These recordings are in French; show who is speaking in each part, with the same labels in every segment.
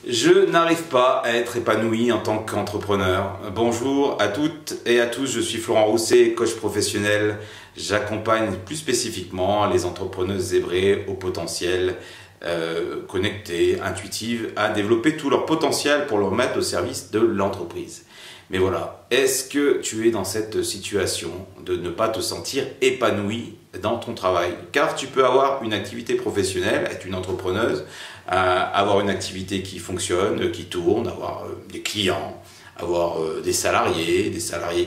Speaker 1: Je n'arrive pas à être épanoui en tant qu'entrepreneur. Bonjour à toutes et à tous, je suis Florent Rousset, coach professionnel. J'accompagne plus spécifiquement les entrepreneuses zébrées au potentiel, connectées, intuitives, à développer tout leur potentiel pour le remettre au service de l'entreprise. Mais voilà, est-ce que tu es dans cette situation de ne pas te sentir épanoui dans ton travail? Car tu peux avoir une activité professionnelle, être une entrepreneuse, avoir une activité qui fonctionne, qui tourne, avoir des clients, avoir des salariés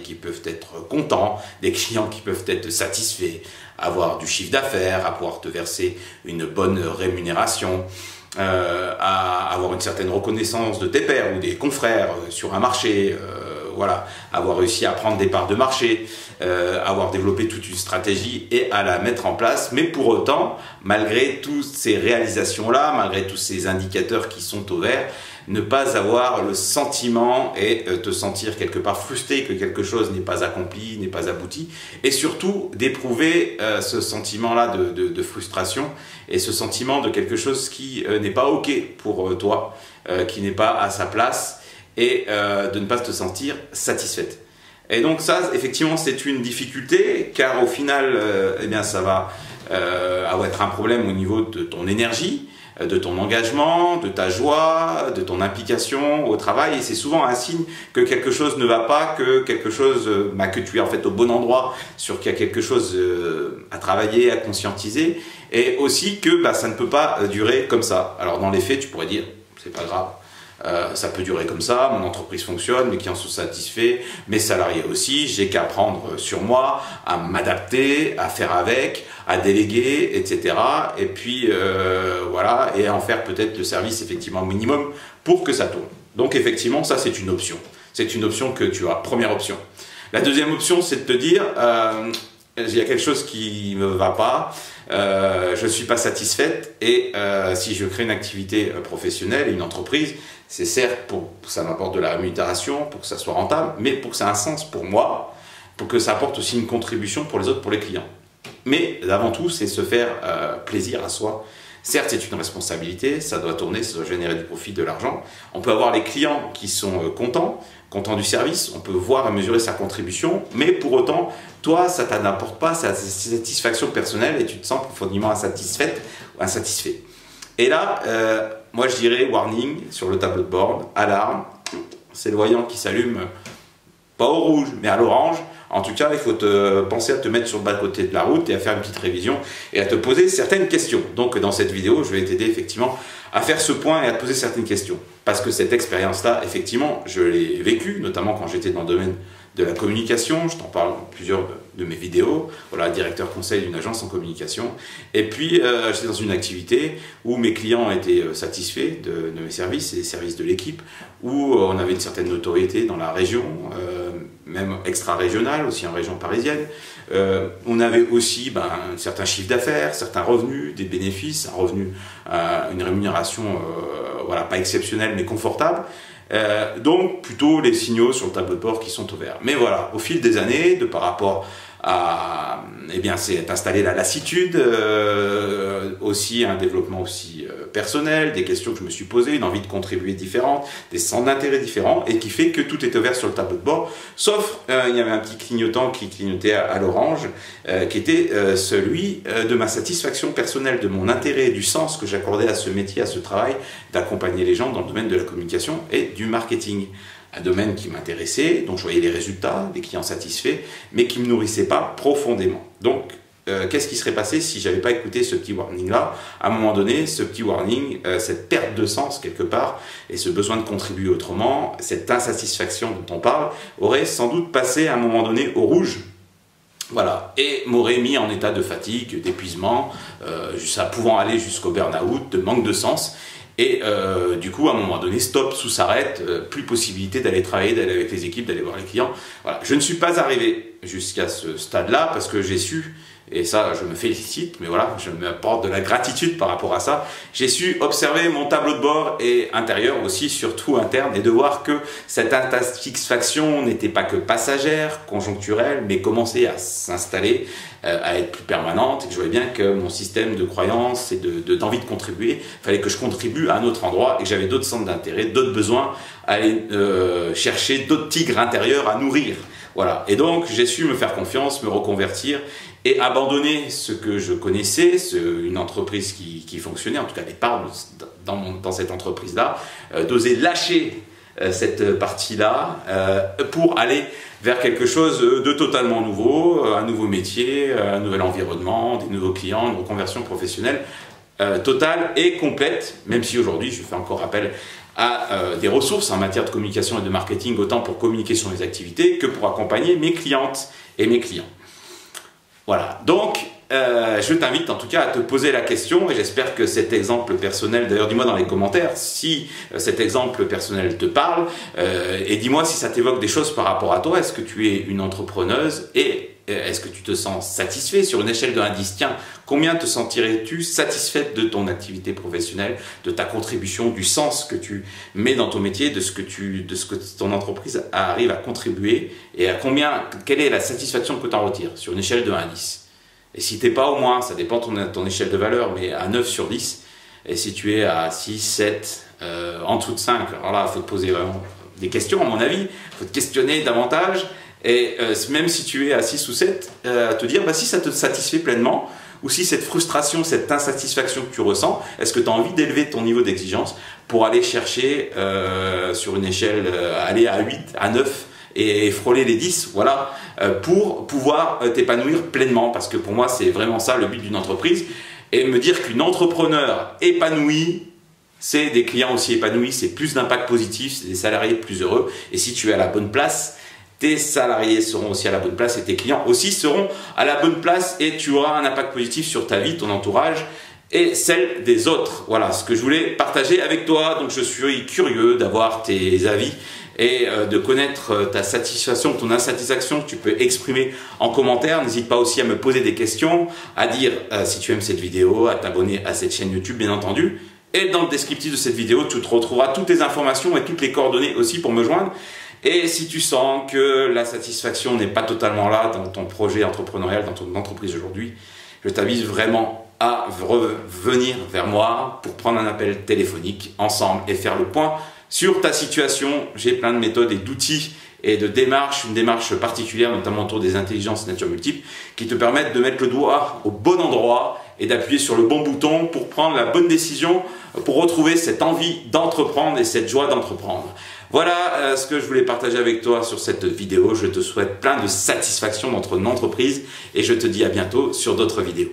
Speaker 1: qui peuvent être contents, des clients qui peuvent être satisfaits, avoir du chiffre d'affaires, à pouvoir te verser une bonne rémunération, à avoir une certaine reconnaissance de tes pairs ou des confrères sur un marché, voilà, avoir réussi à prendre des parts de marché, avoir développé toute une stratégie et à la mettre en place. Mais pour autant, malgré toutes ces réalisations-là, malgré tous ces indicateurs qui sont au vert, ne pas avoir le sentiment et te sentir quelque part frustré que quelque chose n'est pas accompli, n'est pas abouti, et surtout d'éprouver ce sentiment-là de frustration et ce sentiment de quelque chose qui n'est pas OK pour toi, qui n'est pas à sa place, et de ne pas te sentir satisfaite. Et donc ça, effectivement, c'est une difficulté, car au final, eh bien, ça va être un problème au niveau de ton énergie, de ton engagement, de ta joie, de ton implication au travail, et c'est souvent un signe que quelque chose ne va pas, que quelque chose, que tu es en fait au bon endroit, sur qu'il y a quelque chose à travailler, à conscientiser, et aussi que ça ne peut pas durer comme ça. Alors dans les faits, tu pourrais dire, c'est pas grave. Ça peut durer comme ça, mon entreprise fonctionne, mes clients sont satisfaits, mes salariés aussi, j'ai qu'à prendre sur moi, à m'adapter, à faire avec, à déléguer, etc. Et puis voilà, et à en faire peut-être le service effectivement minimum pour que ça tourne. Donc effectivement, ça c'est une option. C'est une option que tu as, première option. La deuxième option, c'est de te dire, il y a quelque chose qui ne me va pas, je ne suis pas satisfaite, et si je crée une activité professionnelle, une entreprise, c'est certes pour que ça m'apporte de la rémunération, pour que ça soit rentable, mais pour que ça ait un sens pour moi, pour que ça apporte aussi une contribution pour les autres, pour les clients. Mais avant tout, c'est se faire plaisir à soi. Certes, c'est une responsabilité, ça doit tourner, ça doit générer du profit, de l'argent. On peut avoir les clients qui sont contents du service, on peut voir et mesurer sa contribution, mais pour autant, toi, ça ne t'apporte pas sa satisfaction personnelle et tu te sens profondément insatisfaite ou insatisfait. Et là, moi je dirais warning sur le tableau de bord, alarme, c'est le voyant qui s'allume, pas au rouge, mais à l'orange. En tout cas, il faut penser à te mettre sur le bas-côté de la route et à faire une petite révision et à te poser certaines questions. Donc dans cette vidéo, je vais t'aider effectivement à faire ce point et à te poser certaines questions. Parce que cette expérience-là, effectivement, je l'ai vécue, notamment quand j'étais dans le domaine de la communication. Je t'en parle dans plusieurs de mes vidéos. Voilà, directeur conseil d'une agence en communication. Et puis, j'étais dans une activité où mes clients étaient satisfaits de mes services et des services de l'équipe, où on avait une certaine notoriété dans la région, même extra-régionale, aussi en région parisienne. On avait aussi un certain chiffre d'affaires, certains revenus, des bénéfices, un revenu, une rémunération voilà, pas exceptionnelle mais confortable. Donc plutôt les signaux sur le tableau de bord qui sont au vert. Mais voilà, au fil des années, par rapport à, c'est installé la lassitude, aussi un développement aussi personnel, des questions que je me suis posées, une envie de contribuer différente, des centres d'intérêt différents, et qui fait que tout est ouvert sur le tableau de bord, sauf il y avait un petit clignotant qui clignotait à l'orange, qui était celui de ma satisfaction personnelle, de mon intérêt et du sens que j'accordais à ce métier, à ce travail, d'accompagner les gens dans le domaine de la communication et du marketing. Un domaine qui m'intéressait, dont je voyais les résultats, des clients satisfaits, mais qui ne me nourrissait pas profondément. Donc, qu'est-ce qui serait passé si je n'avais pas écouté ce petit warning-là? À un moment donné, ce petit warning, cette perte de sens quelque part, et ce besoin de contribuer autrement, cette insatisfaction dont on parle, aurait sans doute passé à un moment donné au rouge. Voilà, et m'aurait mis en état de fatigue, d'épuisement, ça pouvant aller jusqu'au burn-out, de manque de sens. Et du coup, à un moment donné, stop, tout s'arrête, plus possibilité d'aller travailler, d'aller avec les équipes, d'aller voir les clients. Voilà. Je ne suis pas arrivé jusqu'à ce stade-là parce que j'ai su et ça je me félicite, mais voilà, je m'apporte de la gratitude par rapport à ça. J'ai su observer mon tableau de bord et intérieur aussi, surtout interne, et de voir que cette insatisfaction n'était pas que passagère, conjoncturelle, mais commençait à s'installer, à être plus permanente, et que je voyais bien que mon système de croyance et d'envie de contribuer, il fallait que je contribue à un autre endroit, et que j'avais d'autres centres d'intérêt, d'autres besoins, à aller chercher d'autres tigres intérieurs à nourrir. Voilà. Et donc j'ai su me faire confiance, me reconvertir et abandonner ce que je connaissais, une entreprise qui fonctionnait, en tout cas les parts dans cette entreprise-là, d'oser lâcher cette partie-là pour aller vers quelque chose de totalement nouveau, un nouveau métier, un nouvel environnement, des nouveaux clients, une reconversion professionnelle totale et complète, même si aujourd'hui je fais encore appel à des ressources en matière de communication et de marketing, autant pour communiquer sur mes activités que pour accompagner mes clientes et mes clients. Voilà, donc je t'invite en tout cas à te poser la question, et j'espère que cet exemple personnel, d'ailleurs dis-moi dans les commentaires si cet exemple personnel te parle, et dis-moi si ça t'évoque des choses par rapport à toi. Est-ce que tu es une entrepreneuse et est-ce que tu te sens satisfait sur une échelle de 1 à 10? Tiens, combien te sentirais-tu satisfaite de ton activité professionnelle, de ta contribution, du sens que tu mets dans ton métier, de ce que ton entreprise arrive à contribuer, et à combien, quelle est la satisfaction que tu en retires sur une échelle de 1 à 10? Et si tu n'es pas au moins, ça dépend de ton échelle de valeur, mais à 9 sur 10, et si tu es à 6, 7, en dessous de 5, alors là, il faut te poser vraiment des questions à mon avis, il faut te questionner davantage. Et même si tu es à 6 ou 7, te dire si ça te satisfait pleinement, ou si cette frustration, cette insatisfaction que tu ressens, est-ce que tu as envie d'élever ton niveau d'exigence pour aller chercher sur une échelle, aller à 8, à 9 et frôler les 10, voilà, pour pouvoir t'épanouir pleinement, parce que pour moi c'est vraiment ça le but d'une entreprise, et me dire qu'une entrepreneur épanouie, c'est des clients aussi épanouis, c'est plus d'impact positif, c'est des salariés plus heureux, et si tu es à la bonne place, tes salariés seront aussi à la bonne place et tes clients aussi seront à la bonne place, et tu auras un impact positif sur ta vie, ton entourage et celle des autres. Voilà ce que je voulais partager avec toi. Donc je suis curieux d'avoir tes avis et de connaître ta satisfaction, ton insatisfaction que tu peux exprimer en commentaire. N'hésite pas aussi à me poser des questions, à dire si tu aimes cette vidéo, à t'abonner à cette chaîne YouTube bien entendu. Et dans le descriptif de cette vidéo, tu te retrouveras toutes les informations et toutes les coordonnées aussi pour me joindre. Et si tu sens que la satisfaction n'est pas totalement là dans ton projet entrepreneurial, dans ton entreprise aujourd'hui, je t'invite vraiment à revenir vers moi pour prendre un appel téléphonique ensemble et faire le point sur ta situation. J'ai plein de méthodes et d'outils et de démarches, une démarche particulière notamment autour des intelligences nature multiples qui te permettent de mettre le doigt au bon endroit et d'appuyer sur le bon bouton pour prendre la bonne décision, pour retrouver cette envie d'entreprendre et cette joie d'entreprendre. Voilà ce que je voulais partager avec toi sur cette vidéo. Je te souhaite plein de satisfaction dans ton entreprise et je te dis à bientôt sur d'autres vidéos.